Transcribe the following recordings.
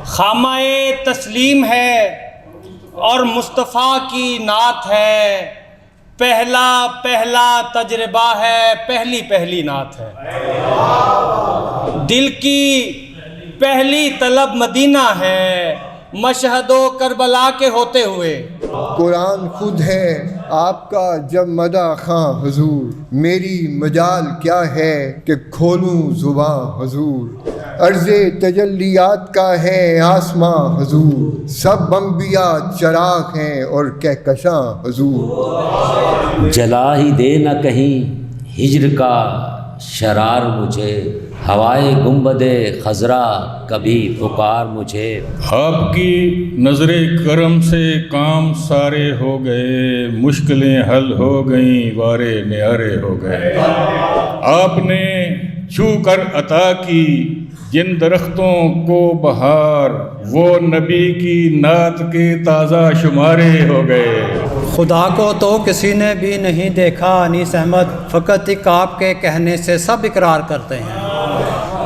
خامہ تسلیم ہے اور مصطفیٰ کی نعت ہے، پہلا پہلا تجربہ ہے، پہلی پہلی نعت ہے۔ دل کی پہلی طلب مدینہ ہے، مشہد و کربلا کے ہوتے ہوئے۔ قرآن خود ہے آپ کا جب مدح خواں حضور، میری مجال کیا ہے کہ کھولوں زباں حضور۔ عرض تجلیات کا ہے آسماں حضور، سب انبیاء چراغ ہیں اور کہکشاں حضور۔ جلا ہی دے نہ کہیں ہجر کا شرار مجھے، ہوائے گنبد خضرا کبھی پکار مجھے۔ آپ کی نظر کرم سے کام سارے ہو گئے، مشکلیں حل ہو گئیں، وارے نیارے ہو گئے۔ آپ نے چھو کر عطا کی جن درختوں کو بہار، وہ نبی کی نعت کے تازہ شمارے ہو گئے۔ خدا کو تو کسی نے بھی نہیں دیکھا انیس احمد، فقط ایک آپ کے کہنے سے سب اقرار کرتے ہیں۔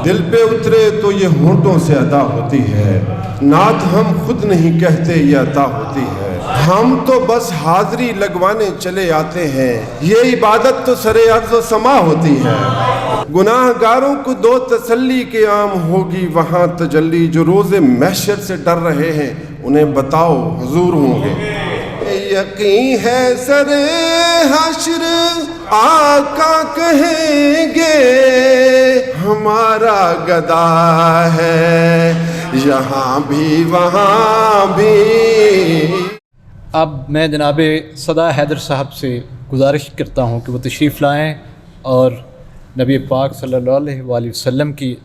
دل پہ اترے تو یہ ہونٹوں سے ادا ہوتی ہے، نعت ہم خود نہیں کہتے یہ عطا ہوتی ہے۔ ہم تو بس حاضری لگوانے چلے آتے ہیں، یہ عبادت تو سر عرض و سما ہوتی ہے۔ گناہ گاروں کو دو تسلی کے عام ہوگی وہاں تجلی، جو روز محشر سے ڈر رہے ہیں انہیں بتاؤ حضور ہوں گے۔ یقین ہے سر حشر آقا کہیں گے، ہمارا گدا ہے یہاں بھی وہاں بھی۔ اب میں جناب صدا حیدر صاحب سے گزارش کرتا ہوں کہ وہ تشریف لائیں اور نبی پاک صلی اللہ علیہ وآلہ وسلم کی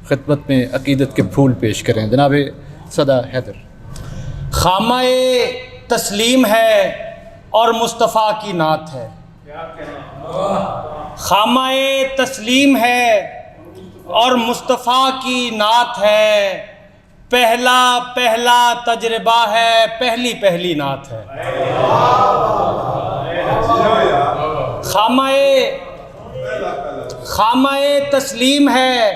خدمت میں عقیدت کے پھول پیش کریں۔ جناب صدا حیدر۔ خامہ تسلیم ہے اور مصطفیٰ کی نعت ہے۔ خامہ تسلیم ہے اور مصطفیٰ کی نعت ہے، پہلا پہلا تجربہ ہے، پہلی پہلی نعت ہے۔ خامہ تسلیم ہے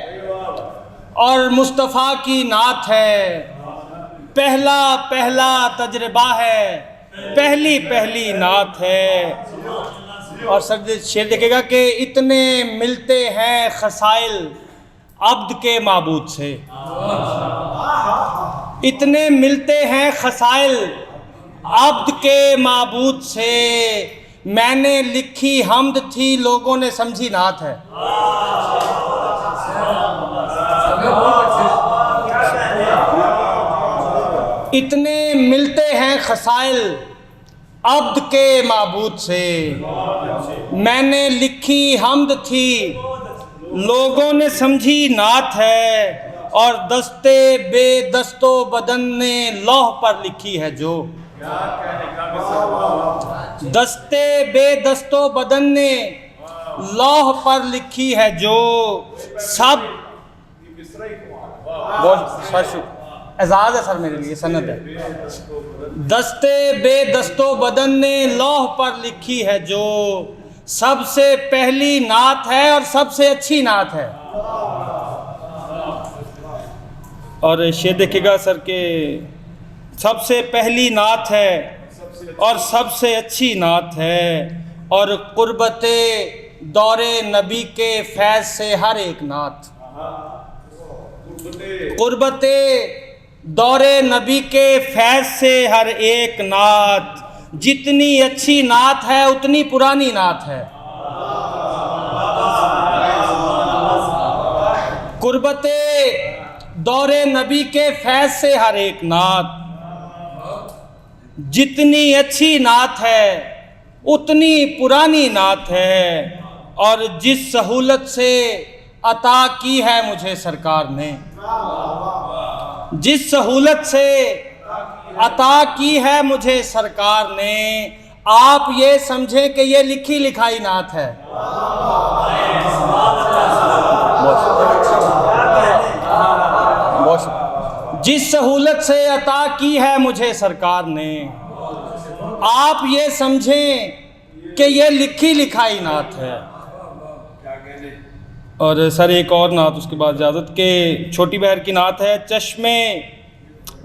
اور مصطفیٰ کی نعت ہے، پہلا پہلا تجربہ ہے، پہلی پہلی نعت ہے۔ اور سب شعر دیکھے گا کہ اتنے ملتے ہیں خصائل عبد کے معبود سے، اتنے ملتے ہیں خصائل عبد کے معبود سے، میں نے لکھی حمد تھی لوگوں نے سمجھی نعت ہے۔ اتنے ملتے ہیں خصائل عبد کے معبود سے، میں نے لکھی حمد تھی لوگوں نے سمجھی نعت ہے، اور دستے بے دست و بدن نے لوح پر لکھی ہے جو، دستے بے دست و بدن نے لوح پر لکھی ہے جو، سب اعزاز ہے سر میرے لیے، سند ہے۔ دستے بے دست و بدن نے لوح پر لکھی ہے جو، سب سے پہلی نعت ہے اور سب سے اچھی نعت ہے۔ اور شعر دیکھے گا سر کہ سب سے پہلی نعت ہے اور سب سے اچھی نعت ہے، اور قربت دور نبی کے فیض سے ہر ایک نعت، قربت دور نبی کے فیض سے ہر ایک نعت، جتنی اچھی نعت ہے اتنی پرانی نعت ہے۔ قربت دور نبی کے فیض سے ہر ایک نعت، جتنی اچھی نعت ہے اتنی پرانی نعت ہے، اور جس سہولت سے عطا کی ہے مجھے سرکار نے، جس سہولت سے عطا کی ہے مجھے سرکار نے، آپ یہ سمجھیں کہ یہ لکھی لکھائی نعت ہے۔ جس سہولت سے عطا کی ہے مجھے سرکار نے، آپ یہ سمجھیں کہ یہ لکھی لکھائی نعت ہے۔ اور سر ایک اور نعت اس کے بعد اجازت کہ چھوٹی بہر کی نعت ہے۔ چشمے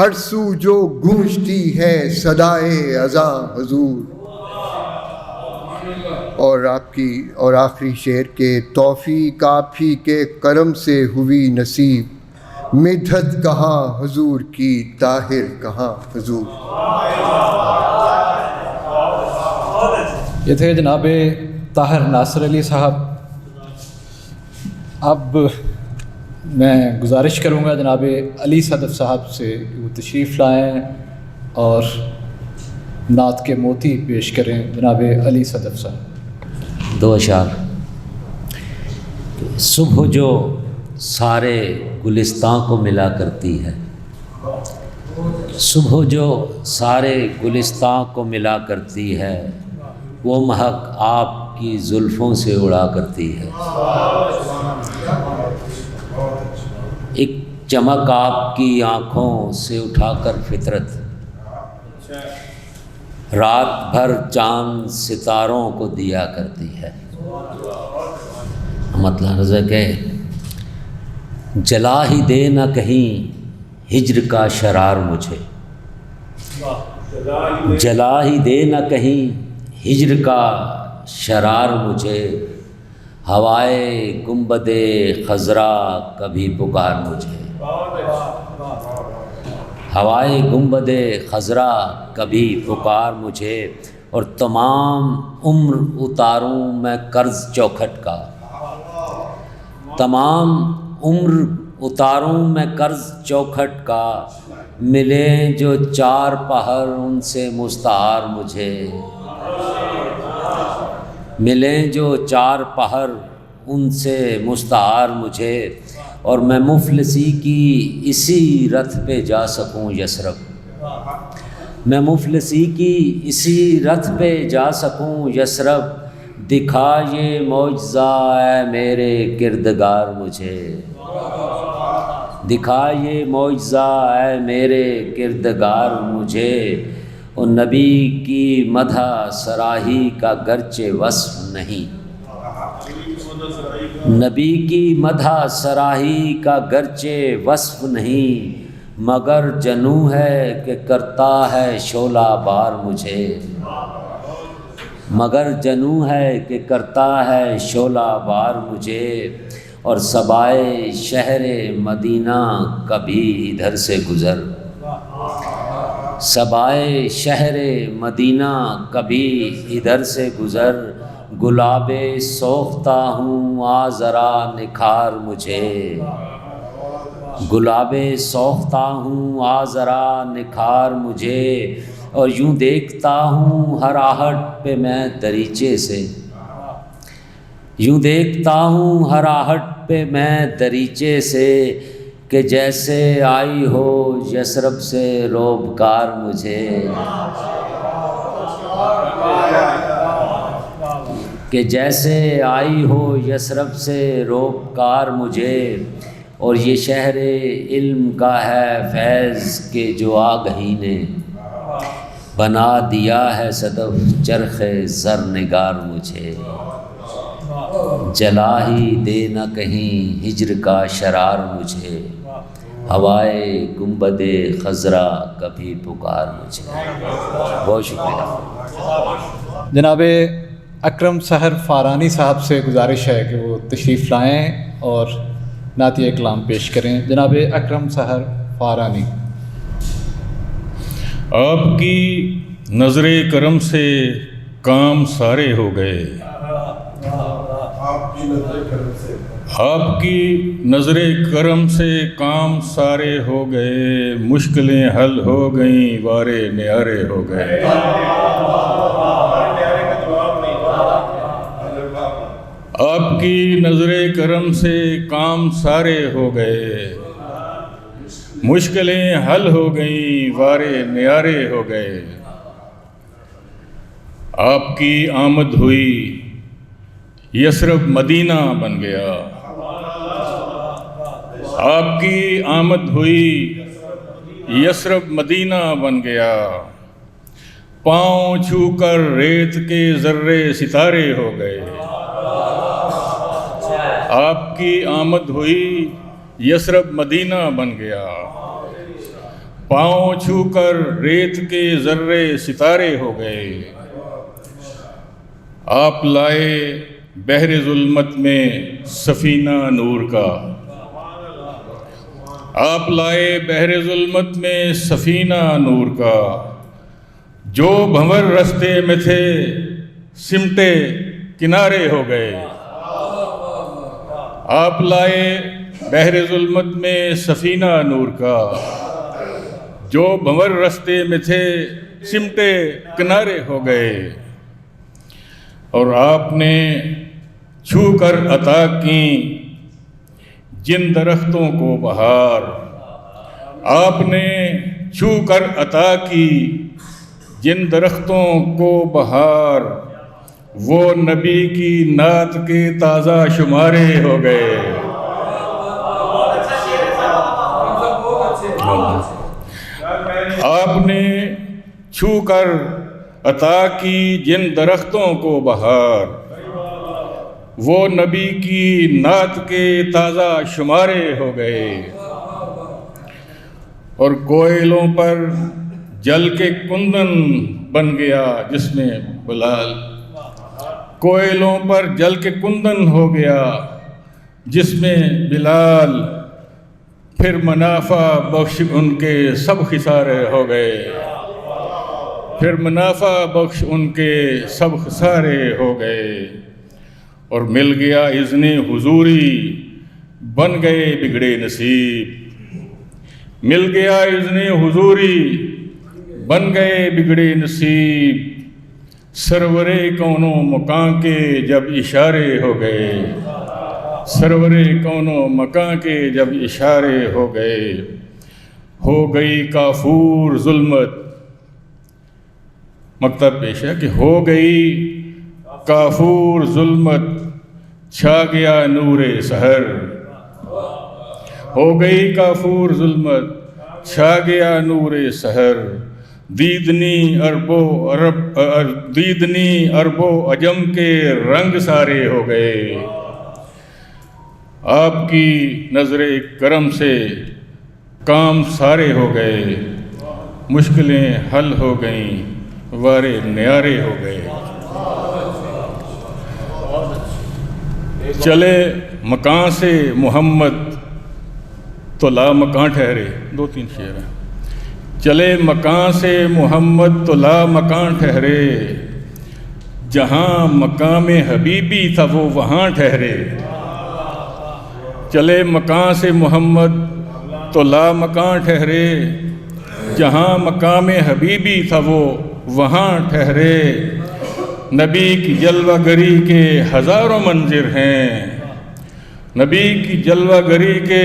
ہر سو جو گونجتی ہے صدائے اذاں حضور. اور آخری شعر کے توفیق آپ ہی کے کرم سے ہوئی نصیب، مدحت کہاں حضور کی طاہر کہاں حضور. یہ تھے جناب طاہر ناصر علی صاحب. اب میں گزارش کروں گا جناب علی صدف صاحب سے کہ وہ تشریف لائیں اور نعت کے موتی پیش کریں. جناب علی صدف صاحب. 2 اشعار. صبح جو سارے گلستان کو ملا کرتی ہے، صبح جو سارے گلستان کو ملا کرتی ہے، وہ مہک آپ کی زلفوں سے اڑا کرتی ہے. ایک چمک آپ کی آنکھوں سے اٹھا کر فطرت، رات بھر چاند ستاروں کو دیا کرتی ہے. مطلب رزق ہے جلا ہی دے نہ کہیں ہجر کا شرار مجھے، جلا ہی دے نہ کہیں ہجر کا شرار مجھے، ہوائے گنبد خضرا کبھی پکار مجھے، ہوائے گنبد خضرا کبھی پکار مجھے، اور تمام عمر اتاروں میں قرض چوکھٹ کا، تمام عمر اتاروں میں قرض چوکھٹ کا، ملیں جو 4 پہر ان سے مستعار مجھے، ملیں جو 4 پہر ان سے مستعار مجھے، اور میں مفلسی کی اسی رتھ پہ جا سکوں یثرب، میں مفلسی کی اسی رتھ پہ جا سکوں یثرب، دکھا یہ معجزہ اے میرے کردگار مجھے، دکھا یہ معجزہ اے میرے کردگار مجھے، اور نبی کی مدح سراہی کا گرچہ وصف نہیں، نبی کی مدح سراہی کا گرچہ وصف نہیں، مگر جنوں ہے کہ کرتا ہے شعلہ بار مجھے، مگر جنوں ہے کہ کرتا ہے شعلہ بار مجھے، اور صبائے شہر مدینہ کبھی ادھر سے گزر، صبائے شہر مدینہ کبھی ادھر سے گزر، گلاب سوختہ ہوں آ ذرا نکھار مجھے، گلاب سوختہ ہوں آ ذرا نکھار مجھے، اور یوں دیکھتا ہوں ہر آہٹ پہ میں دریچے سے، یوں دیکھتا ہوں ہر آہٹ پہ میں دریچے سے، کہ جیسے آئی ہو یثرب سے روبکار مجھے، کہ جیسے آئی ہو یثرب سے روبکار مجھے، اور یہ شہر علم کا ہے فیض کے جو آگہی نے، بنا دیا ہے صدف چرخ زر نگار مجھے، جلا ہی دے نہ کہیں ہجر کا شرار مجھے، ہوائے گنبد خضرا کبھی پکار مجھے. بہت شکریہ. جناب اکرم سحر فارانی صاحب سے گزارش ہے کہ وہ تشریف لائیں اور نعتیہ کلام پیش کریں. جناب اکرم سحر فارانی. آپ کی نظر کرم سے کام سارے ہو گئے، آپ کی نظر کرم سے کام سارے ہو گئے، مشکلیں حل ہو گئیں وارے نیارے ہو گئے. آپ کی نظر کرم سے کام سارے ہو گئے، مشکلیں حل ہو گئیں وارے نیارے ہو گئے. آپ کی آمد ہوئی یثرب مدینہ بن گیا، آپ کی آمد ہوئی یثرب مدینہ بن گیا، پاؤں چھو کر ریت کے ذرے ستارے ہو گئے. آپ کی آمد ہوئی یثرب مدینہ بن گیا، پاؤں چھو کر ریت کے ذرے ستارے ہو گئے۔ آپ لائے بحر ظلمت میں سفینہ نور کا، آپ لائے بحر ظلمت میں سفینہ نور کا، جو بھنور رستے میں تھے سمٹے کنارے ہو گئے۔ آپ لائے بحر ظلمت میں سفینہ نور کا، جو بھنور رستے میں تھے سمٹے کنارے ہو گئے۔ اور آپ نے چھو کر عطا کی جن درختوں کو بہار، آپ نے چھو کر عطا کی جن درختوں کو بہار، وہ نبی کی نعت کے تازہ شمارے ہو گئے۔ آپ نے چھو کر عطا کی جن درختوں کو بہار، وہ نبی کی نعت کے تازہ شمارے ہو گئے۔ اور کوئلوں پر جل کے کندن بن گیا جس میں بلال، کوئلوں پر جل کے کندن ہو گیا جس میں بلال، پھر منافع بخش ان کے سب خسارے ہو گئے، پھر منافع بخش ان کے سب خسارے ہو گئے۔ اور مل گیا اذن حضوری، بن گئے بگڑے نصیب، مل گیا اذن حضوری، بن گئے بگڑے نصیب۔ سرور کون و مکان کے جب اشارے ہو گئے، سرور کون و مکان کے جب اشارے ہو گئے۔ ہو گئی کافور ظلمت، مکتب پیش ہے کہ ہو گئی کافور ظلمت، چھا گیا نور سحر، ہو گئی کافور ظلمت، چھا گیا نور سحر۔ دیدنی عرب و عجم کے رنگ سارے ہو گئے، آپ کی نظر کرم سے کام سارے ہو گئے، مشکلیں حل ہو گئیں، وارے نیارے ہو گئے۔ چلے مکان سے محمد تو لا مکان ٹھہرے، دو تین شعر ہیں۔ چلے مکان سے محمد تو لا مکان ٹھہرے، جہاں مقام حبیبی تھا وہ وہاں ٹھہرے۔ چلے مکان سے محمد تو لا مکان ٹھہرے، جہاں مقام حبیبی تھا وہ وہاں ٹھہرے۔ نبی کی جلوہ گری کے ہزاروں منظر ہیں، نبی کی جلوہ گری کے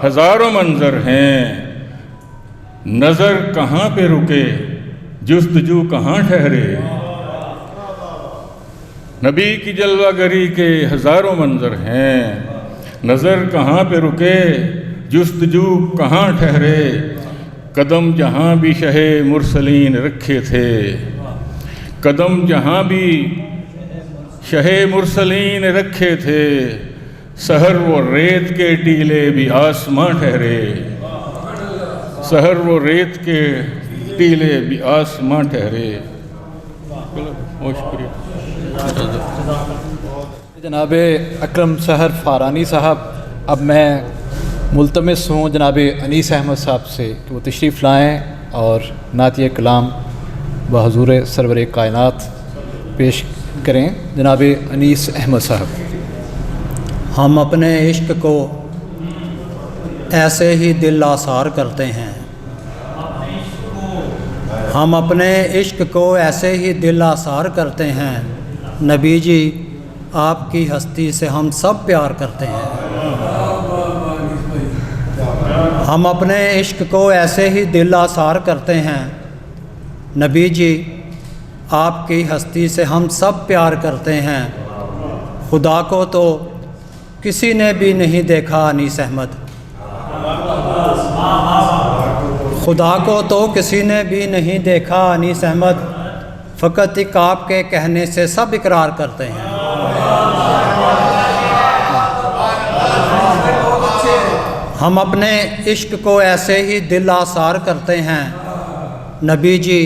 ہزاروں منظر ہیں، نظر کہاں پہ رکے جستجو کہاں ٹھہرے۔ نبی کی جلوہ گری کے ہزاروں منظر ہیں، نظر کہاں پہ رکے جستجو کہاں ٹھہرے۔ قدم جہاں بھی شہ مرسلین رکھے تھے، قدم جہاں بھی شہ مرسلین رکھے تھے، سحر وہ ریت کے ٹیلے بھی آسماں ٹھہرے، سحر وہ ریت کے ٹیلے بھی آسماں ٹھہرے۔ بہت شکریہ جناب اکرم سحر فارانی صاحب۔ اب میں ملتمس ہوں جناب انیس احمد صاحب سے کہ وہ تشریف لائیں اور نعتیہ کلام بحضور سرور کائنات پیش کریں۔ جناب انیس احمد صاحب۔ ہم اپنے عشق کو ایسے ہی دل آثار کرتے ہیں، ہم اپنے عشق کو ایسے ہی دل آثار کرتے ہیں، نبی جی آپ کی ہستی سے ہم سب پیار کرتے ہیں۔ ہم اپنے عشق کو ایسے ہی دل آثار کرتے ہیں، نبی جی آپ کی ہستی سے ہم سب پیار کرتے ہیں۔ خدا کو تو کسی نے بھی نہیں دیکھا انیس احمد، خدا کو تو کسی نے بھی نہیں دیکھا انیس احمد، فقط ایک آپ کے کہنے سے سب اقرار کرتے ہیں۔ ہم اپنے عشق کو ایسے ہی دل آثار کرتے ہیں، نبی جی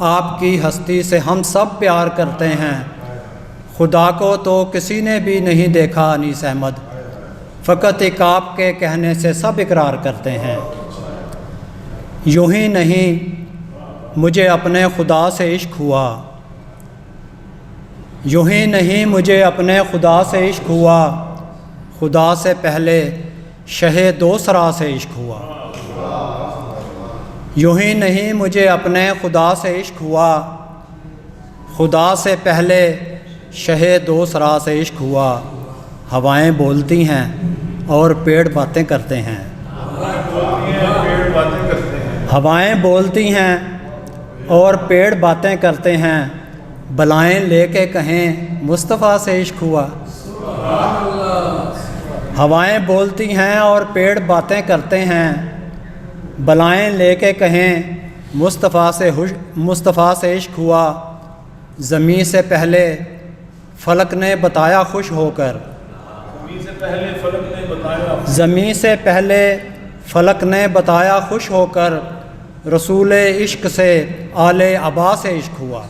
آپ کی ہستی سے ہم سب پیار کرتے ہیں، خدا کو تو کسی نے بھی نہیں دیکھا انیس احمد، فقط ایک آپ کے کہنے سے سب اقرار کرتے ہیں۔ یوں ہی نہیں مجھے اپنے خدا سے عشق ہوا، یوں ہی نہیں مجھے اپنے خدا سے عشق ہوا، خدا سے پہلے شہ دوسرا سے عشق ہوا۔ یوں ہی نہیں مجھے اپنے خدا سے عشق ہوا، خدا سے پہلے شہ دوسرا سے عشق ہوا۔ ہوائیں بولتی ہیں اور پیڑ باتیں کرتے ہیں، ہوائیں بولتی ہیں اور پیڑ باتیں کرتے ہیں، بلائیں لے کے کہیں مصطفیٰ سے عشق ہوا۔ ہوائیں بولتی ہیں اور پیڑ باتیں کرتے ہیں، بلائیں لے کے کہیں مصطفیٰ سے عشق ہوا۔ زمین سے پہلے فلک نے بتایا خوش ہو کر، زمین سے پہلے فلک نے بتایا خوش ہو کر، رسول عشق سے آل عبا سے عشق ہوا۔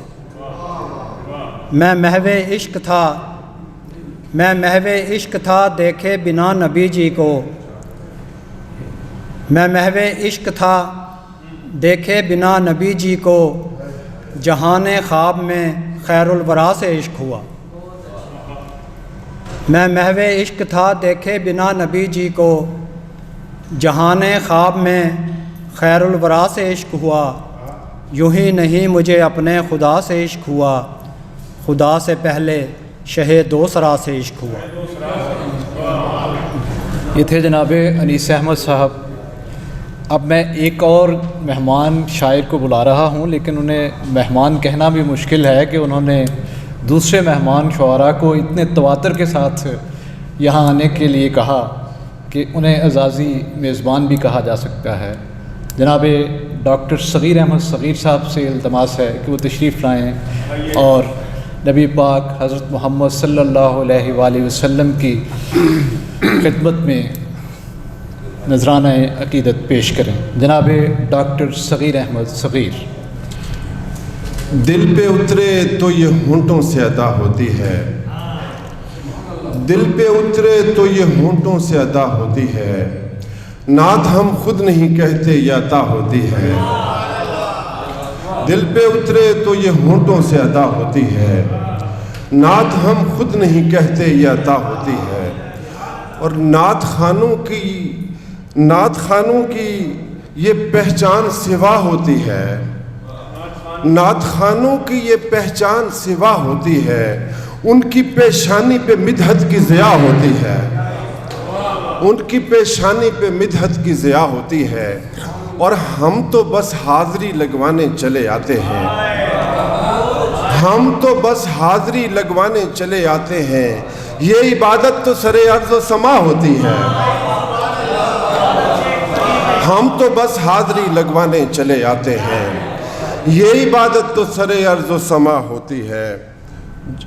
میں محو عشق تھا، میں محو عشق تھا دیکھے بنا نبی جی کو، میں محو عشق تھا دیکھے بنا نبی جی کو، جہان خواب میں خیر الورا سے عشق ہوا۔ میں محو عشق تھا دیکھے بنا نبی جی کو، جہان خواب میں خیر الورا سے عشق ہوا۔ یوں ہی نہیں مجھے اپنے خدا سے عشق ہوا، خدا سے پہلے شہ دوسرا سے عشق ہوا۔ یہ تھے جناب انیس احمد صاحب۔ اب میں ایک اور مہمان شاعر کو بلا رہا ہوں، لیکن انہیں مہمان کہنا بھی مشکل ہے کہ انہوں نے دوسرے مہمان شعراء کو اتنے تواتر کے ساتھ یہاں آنے کے لیے کہا کہ انہیں اعزازی میزبان بھی کہا جا سکتا ہے۔ جناب ڈاکٹر صغیر احمد صغیر صاحب سے التماس ہے کہ وہ تشریف لائیں اور نبی پاک حضرت محمد صلی اللہ علیہ وآلہ وسلم کی خدمت میں نذرانہ عقیدت پیش کریں۔ جناب ڈاکٹر صغیر احمد صغیر۔ دل پہ اترے تو یہ ہونٹوں سے ادا ہوتی ہے، دل پہ اترے تو یہ ہونٹوں سے ادا ہوتی ہے، نعت ہم خود نہیں کہتے یہ عطا ہوتی ہے۔ دل پہ اترے تو یہ ہونٹوں سے ادا ہوتی ہے، نعت ہم خود نہیں کہتے یہ عطا ہوتی ہے۔ اور نعت خانوں کی یہ پہچان سوا ہوتی ہے، نعت خانوں کی یہ پہچان سوا ہوتی ہے، ان کی پیشانی پہ مدحت کی ضیاء ہوتی ہے، ان کی پیشانی پہ مدحت کی ضیاء ہوتی ہے، اور ہم تو بس حاضری لگوانے چلے آتے ہیں، ہم تو بس حاضری لگوانے چلے آتے ہیں، یہ عبادت تو سر ارض و سما ہوتی ہے، ہم تو بس حاضری لگوانے چلے آتے ہیں، یہ عبادت تو سر ارض و سما ہوتی ہے۔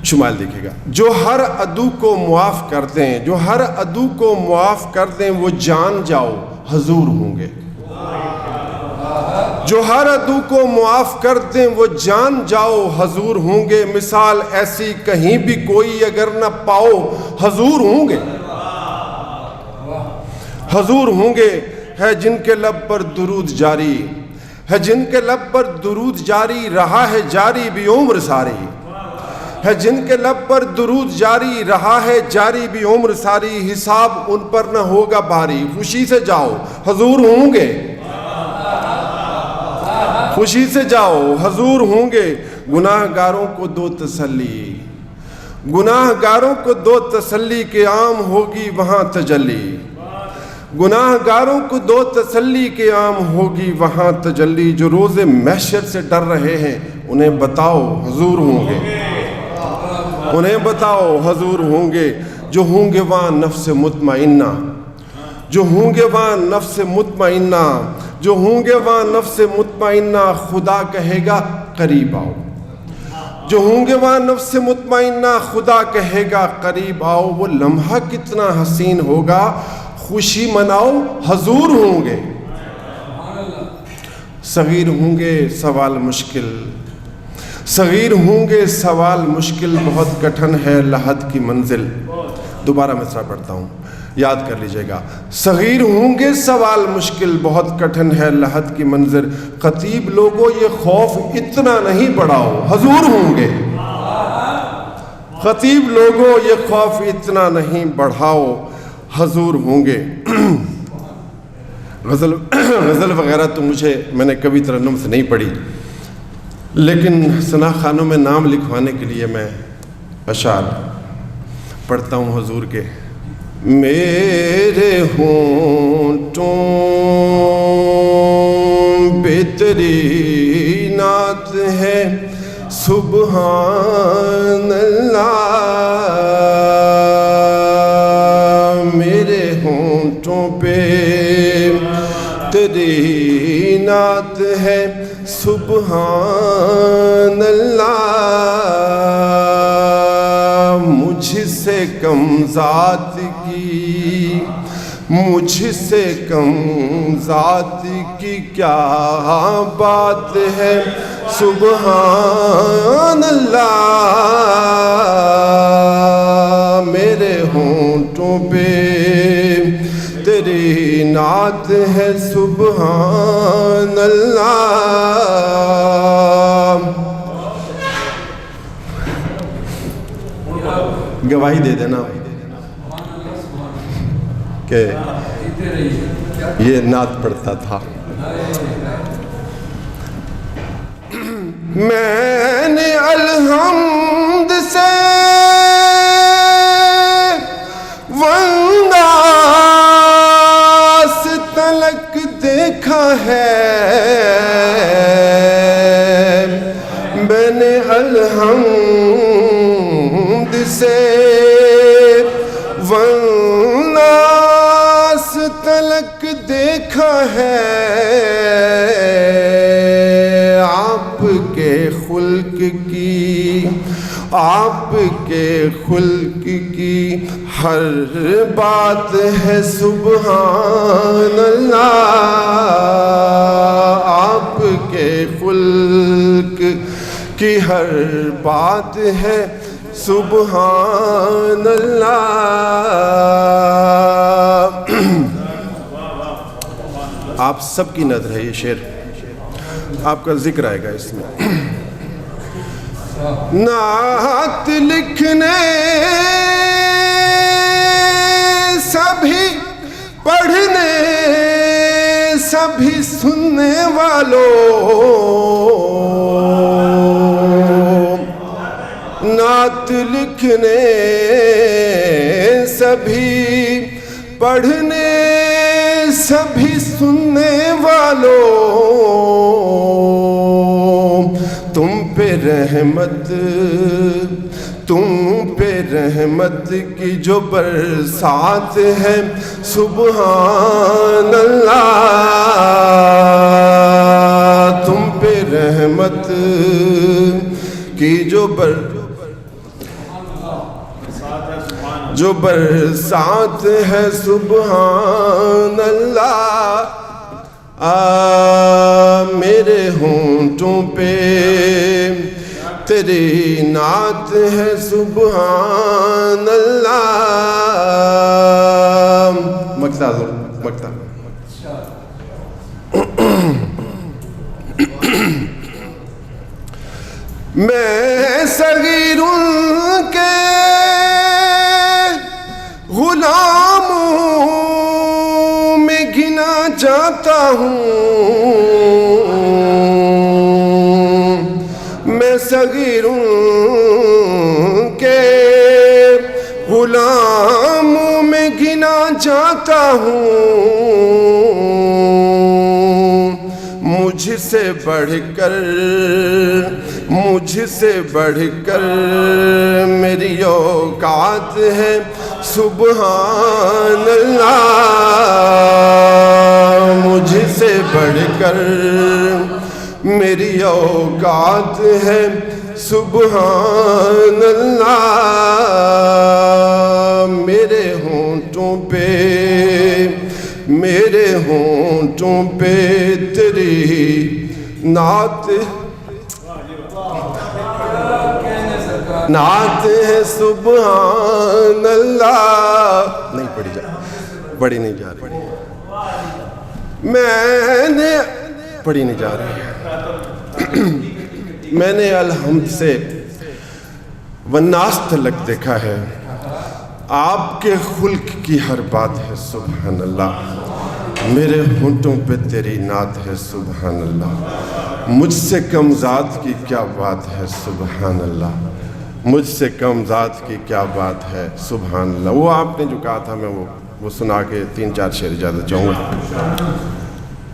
شمال دیکھے گا، جو ہر عدو کو معاف کر دیں، جو ہر عدو کو معاف کر دیں وہ جان جاؤ حضور ہوں گے، جو ہر عدو کو معاف کر دیں وہ جان جاؤ حضور ہوں گے، مثال ایسی کہیں بھی کوئی اگر نہ پاؤ حضور ہوں گے، حضور ہوں گے۔ ہے جن کے لب پر درود جاری، ہے جن کے لب پر درود جاری، رہا ہے جاری بھی عمر ساری، ہے جن کے لب پر درود جاری، رہا ہے جاری بھی عمر ساری، حساب ان پر نہ ہوگا بھاری، خوشی سے جاؤ حضور ہوں گے، خوشی سے جاؤ حضور ہوں گے۔ گناہ گاروں کو دو تسلی، گناہ گاروں کو دو تسلی کے عام ہوگی وہاں تجلی، گناہ گاروں کو دو تسلی کے عام ہوگی وہاں تجلی، جو روز محشر سے ڈر رہے ہیں انہیں بتاؤ حضور ہوں گے، انہیں بتاؤ حضور ہوں گے، جو ہوں گے وہاں نفس مطمئنہ، جو ہوں گے وہاں نفس مطمئنہ، جو ہوں گے وہاں نفس مطمئنہ، خدا کہے گا قریب آؤ، جو ہوں گے وہاں نفس مطمئنہ، خدا کہے گا قریب آؤ، وہ لمحہ کتنا حسین ہوگا، خوشی مناؤ حضور ہوں گے. صغیر ہوں گے سوال مشکل، صغیر ہوں گے سوال مشکل، بہت کٹھن ہے لحد کی منزل. دوبارہ مصرع پڑھتا ہوں، یاد کر لیجئے گا. صغیر ہوں گے سوال مشکل، بہت کٹھن ہے لحد کی منزل. خطیب لوگوں یہ خوف اتنا نہیں بڑھاؤ، حضور ہوں گے. خطیب لوگوں یہ خوف اتنا نہیں بڑھاؤ، حضور ہوں گے. غزل وغیرہ تو میں نے کبھی ترنم سے نہیں پڑھی، لیکن ثنا خانوں میں نام لکھوانے کے لیے میں اشعار پڑھتا ہوں حضور کے. میرے ہونٹوں پہ تیری نعت ہے سبحان اللہ. میرے ہونٹوں پہ تیری نعت ہے سبحان اللہ. مجھ سے کم ذات کی، مجھ سے کم ذات کی کیا بات ہے سبحان اللہ. میرے ہونٹوں پہ تیری نعت ہے سبحان اللہ. گواہی دے دینا کہ یہ نعت پڑھتا تھا. میں نے الحمد سے ونداس تلک دیکھا ہے. میں نے الحمد سے ونداس تلک دیکھا ہے. آپ کے خلق کی، آپ کے خلق کی ہر بات ہے سبحان اللہ. آپ کے خلق کی ہر بات ہے سبحان اللہ. آپ سب کی نظر ہے، یہ شعر آپ کا ذکر آئے گا اس میں. نعت لکھنے سبھی پڑھنے سبھی سننے والوں، نعت لکھنے سبھی پڑھنے سبھی سننے والوں، تم پہ رحمت، تم پہ رحمت کی جو برسات ہے سبحان اللہ. تم پہ رحمت کی جو برسات ہے سبحان اللہ. میرے ہونٹوں پہ تیری نعت ہے سبحان اللہ. مکتا ضرور مکتا. میں صغیر ان کے غلاموں میں گنا جاتا ہوں. میں صغیر ان کے غلاموں میں گنا جاتا ہوں. مجھ سے بڑھ کر، مجھ سے بڑھ کر میری اوقات ہے سبحان اللہ. مجھ سے بڑھ کر میری اوقات ہے سبحان اللہ. میرے ہونٹوں پہ ہونٹوں پہ تیری نعت ہے سبحان اللہ. نہیں پڑھی نہیں جا رہی پڑھی نہیں جا رہی. میں نے الحمد سے والناس تلک دیکھا ہے. آپ کے خلق کی ہر بات ہے سبحان اللہ. میرے ہونٹوں پہ تیری نعت ہے سبحان اللہ. مجھ سے کم ذات کی کیا بات ہے سبحان اللہ. مجھ سے کم ذات کی کیا بات ہے سبحان اللہ. وہ آپ نے جو کہا تھا میں وہ سنا کے 3-4 شعر اجازت چاہوں گا.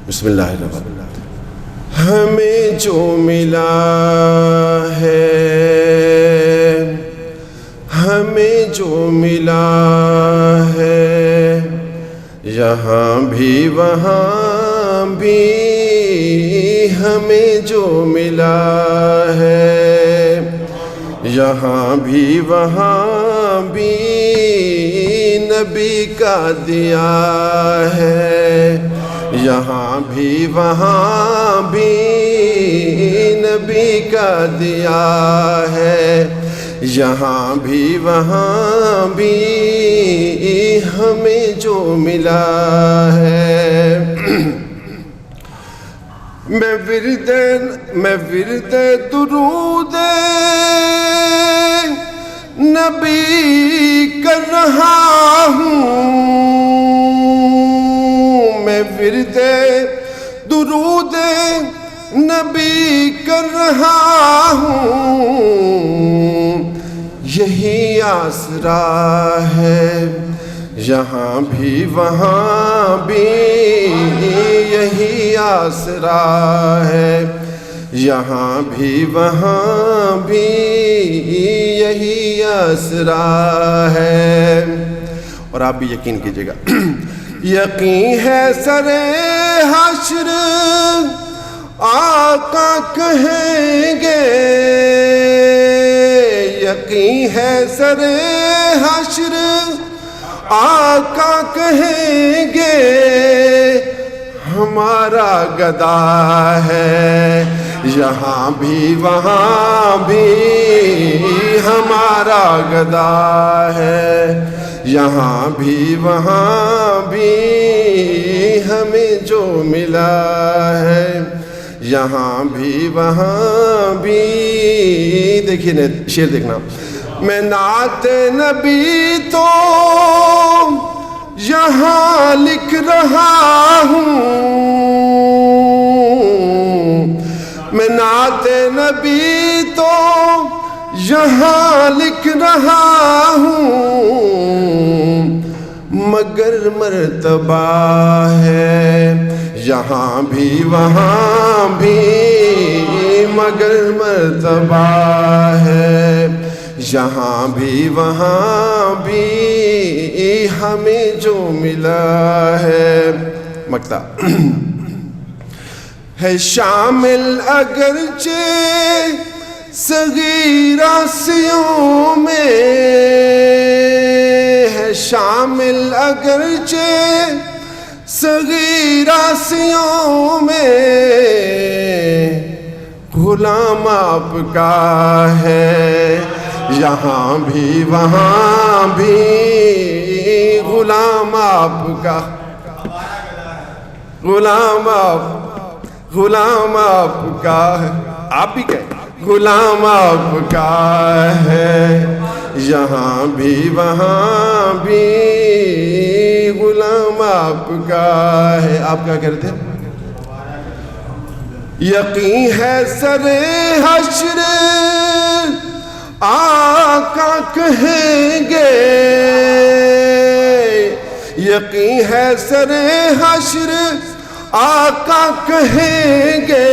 بسم اللہ الرحمن الرحیم. ہمیں جو ملا ہے ہمیں جو ملا ہے یہاں بھی وہاں بھی ہمیں جو ملا ہے یہاں بھی وہاں بھی نبی کا دیا ہے. یہاں بھی وہاں بھی نبی کا دیا ہے. یہاں بھی وہاں بھی ہمیں جو ملا ہے. میں ورد درود نبی کر رہا ہوں. میں ورد درود نبی کر رہا ہوں. یہی آسرا ہے یہاں بھی وہاں بھی یہی آسرا ہے یہاں بھی وہاں بھی یہی آسرا ہے. اور آپ بھی یقین کیجئے گا. یقین ہے سر حشر آقا کہیں گے. یقین ہے سر حشر آقا کہیں گے. ہمارا گدا ہے یہاں بھی وہاں بھی ہمارا گدا ہے. یہاں بھی وہاں بھی ہمیں جو ملا ہے یہاں بھی وہاں بھی. دیکھیے نا شعر دیکھنا. میں نعت نبی تو یہاں لکھ رہا ہوں. میں نعت نبی تو یہاں لکھ رہا ہوں. مگر مرتبہ ہے یہاں بھی وہاں بھی مگر مرتبہ ہے یہاں بھی وہاں بھی ہمیں جو ملا ہے. مقطع ہے شامل اگرچہ صغیرہ سیوں میں ہے شامل اگرچہ صغیرہ سیوں میں. غلام آپ کا ہے یہاں بھی وہاں بھی غلام آپ کا غلام آپ کا ہے. آپ بھی کہیں غلام آپ کا ہے یہاں بھی وہاں بھی غلام آپ کا ہے. آپ کیا کہتے ہیں؟ یقین ہے سر حشر آقا کہیں گے. یقین ہے سر حشر آقا کہیں گے.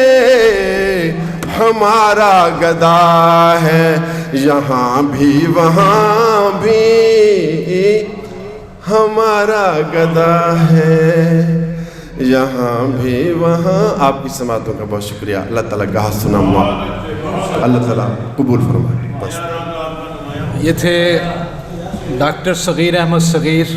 ہمارا گدا ہے یہاں بھی وہاں بھی ہمارا گدا ہے یہاں بھی وہاں. آپ کی سماعتوں کا بہت شکریہ. اللہ تعالیٰ کہا سنا ہوا اللہ تعالیٰ قبول فرمائے. یہ تھے ڈاکٹر صغیر احمد صغیر